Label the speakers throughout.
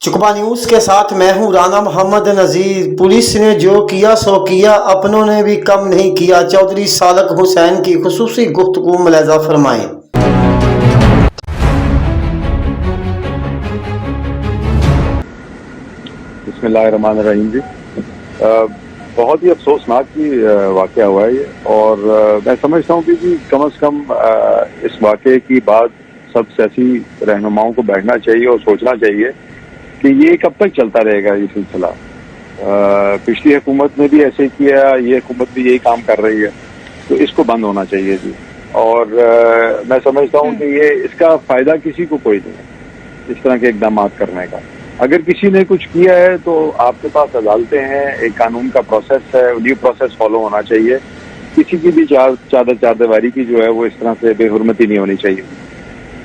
Speaker 1: چکبہ news کے ساتھ میں ہوں رانا محمد نذیر۔ پولیس نے جو کیا سو کیا، اپنوں نے بھی کم نہیں کیا۔ چودھری سالک حسین کی خصوصی گفتگو ملاحظہ فرمائیں۔
Speaker 2: بسم اللہ الرحمن الرحیم جی، بہت ہی افسوسناک واقعہ ہوا ہے یہ، اور میں سمجھتا ہوں کہ جی کم از کم اس واقعے کی بعد سب سیاسی رہنماؤں کو بیٹھنا چاہیے اور سوچنا چاہیے کہ یہ کب تک چلتا رہے گا یہ سلسلہ۔ پچھلی حکومت نے بھی ایسے کیا، یہ حکومت بھی یہی کام کر رہی ہے، تو اس کو بند ہونا چاہیے جی۔ اور میں سمجھتا ہوں کہ یہ اس کا فائدہ کسی کو کوئی نہیں ہے اس طرح کے اقدامات کرنے کا۔ اگر کسی نے کچھ کیا ہے تو آپ کے پاس عدالتیں ہیں، ایک قانون کا پروسیس ہے، ڈیو پروسیس فالو ہونا چاہیے۔ کسی کی بھی چادر دیواری کی جو ہے وہ اس طرح سے بے حرمتی نہیں ہونی چاہیے۔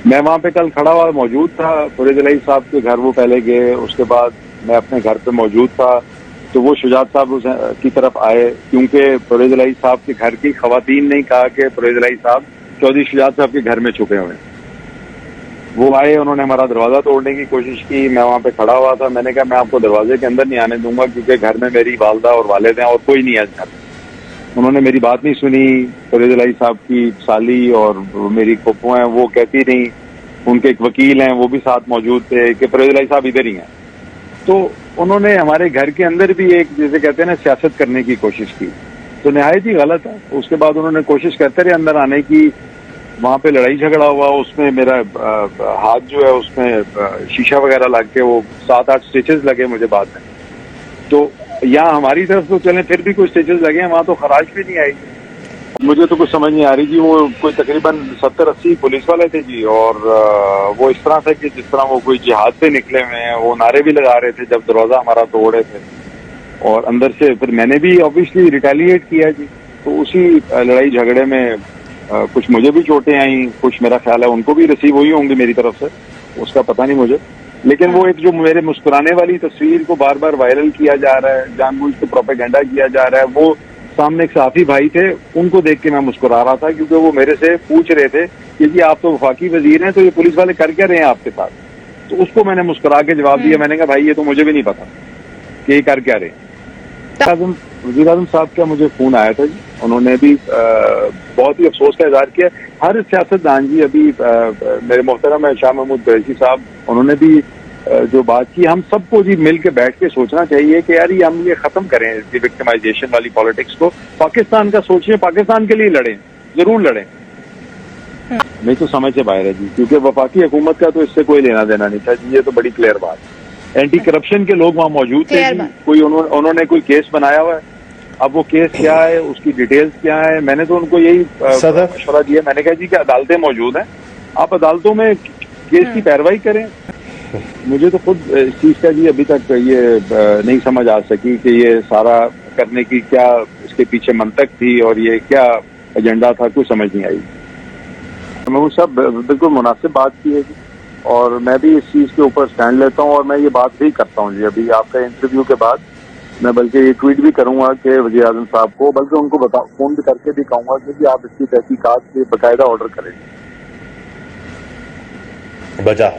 Speaker 2: میں وہاں پہ کل کھڑا ہوا موجود تھا، فریض الہی صاحب کے گھر وہ پہلے گئے، اس کے بعد میں اپنے گھر پہ موجود تھا تو وہ شجاعت صاحب کی طرف آئے، کیونکہ فریض الہی صاحب کے گھر کی خواتین نے کہا کہ فریض الہی صاحب چودھری شجاعت صاحب کے گھر میں چھپے ہوئے ہیں۔ وہ آئے، انہوں نے ہمارا دروازہ توڑنے کی کوشش کی، میں وہاں پہ کھڑا ہوا تھا، میں نے کہا میں آپ کو دروازے کے اندر نہیں آنے دوں گا کیونکہ گھر میں میری والدہ اور والد ہیں اور کوئی نہیں ہے گھر میں۔ انہوں نے میری بات نہیں سنی۔ فریض الہی صاحب کی سالی اور میری پھپھو ہیں، وہ کہتی نہیں، ان کے ایک وکیل ہیں وہ بھی ساتھ موجود تھے کہ فریض الہی صاحب ادھر ہی ہیں۔ تو انہوں نے ہمارے گھر کے اندر بھی ایک جیسے کہتے ہیں نا سیاست کرنے کی کوشش کی، تو نہایت ہی غلط ہے۔ اس کے بعد انہوں نے کوشش کرتے رہے اندر آنے کی، وہاں پہ لڑائی جھگڑا ہوا، اس میں میرا ہاتھ جو ہے اس میں شیشہ وغیرہ لگ کے وہ 7-8 سٹیچز لگے مجھے بعد میں۔ تو یہاں ہماری طرف تو چلیں پھر بھی کوئی سٹیچز لگے ہیں، وہاں تو خراش بھی نہیں آئی۔ مجھے تو کچھ سمجھ نہیں آ رہی جی، وہ کوئی تقریباً 70-80 پولیس والے تھے جی، اور وہ اس طرح سے کہ جس طرح وہ کوئی جہاد سے نکلے ہوئے ہیں، وہ نعرے بھی لگا رہے تھے جب دروازہ ہمارا توڑے تھے، اور اندر سے پھر میں نے بھی آبویسلی ریٹیلیٹ کیا جی۔ تو اسی لڑائی جھگڑے میں کچھ مجھے بھی چوٹیں آئیں، کچھ میرا خیال ہے ان کو بھی ریسیو ہوئی ہوں گی میری طرف سے، اس کا پتہ نہیں مجھے۔ لیکن وہ ایک جو میرے مسکرانے والی تصویر کو بار بار وائرل کیا جا رہا ہے، جان بوجھ کے پروپیگنڈا کیا جا رہا ہے، وہ سامنے ایک صحافی بھائی تھے، ان کو دیکھ کے میں مسکرا رہا تھا کیونکہ وہ میرے سے پوچھ رہے تھے کہ جی آپ تو وفاقی وزیر ہیں، تو یہ پولیس والے کر کیا رہے ہیں آپ کے ساتھ؟ تو اس کو میں نے مسکرا کے جواب دیا، میں نے کہا بھائی یہ تو مجھے بھی نہیں پتا کہ یہ کر کیا رہے ہیں۔ وزیر اعظم صاحب کا مجھے فون آیا تھا جی، انہوں نے بھی بہت ہی افسوس کا اظہار کیا۔ ہر سیاستدان جی، ابھی میرے محترم شاہ محمود قریشی صاحب، انہوں نے بھی جو بات کی، ہم سب کو جی مل کے بیٹھ کے سوچنا چاہیے کہ یار یہ ہم یہ ختم کریں اس وکٹمائزیشن والی پالیٹکس کو، پاکستان کا سوچیں، پاکستان کے لیے لڑیں، ضرور لڑیں۔ نہیں تو سمجھ سے باہر ہے جی، کیونکہ وفاقی حکومت کا تو اس سے کوئی لینا دینا نہیں تھا جی، یہ تو بڑی کلیئر بات ہے۔ اینٹی کرپشن کے لوگ وہاں موجود تھے جی، کوئی انہوں نے کوئی کیس بنایا ہوا ہے، اب وہ کیس کیا ہے، اس کی ڈیٹیلز کیا ہے، میں نے تو ان کو یہی مشورہ دیا، میں نے کہا جی کہ عدالتیں موجود ہیں، آپ عدالتوں میں کیس کی پیروائی کریں۔ مجھے تو خود اس چیز کا جی ابھی تک یہ نہیں سمجھ آ سکی کہ یہ سارا کرنے کی کیا اس کے پیچھے منطق تھی اور یہ کیا ایجنڈا تھا، کوئی سمجھ نہیں آئی۔ محمود صاحب بالکل مناسب بات کی ہے جی، اور میں بھی اس چیز کے اوپر سٹینڈ لیتا ہوں، اور میں یہ بات بھی کرتا ہوں جی، ابھی آپ کا انٹرویو کے بعد میں بلکہ یہ ٹویٹ بھی کروں گا کہ وزیر اعظم صاحب کو، بلکہ ان کو فون بھی کر کے بھی کہوں گا کہ جی آپ اس کی تحقیقات کے باقاعدہ آرڈر کریں۔
Speaker 3: بجا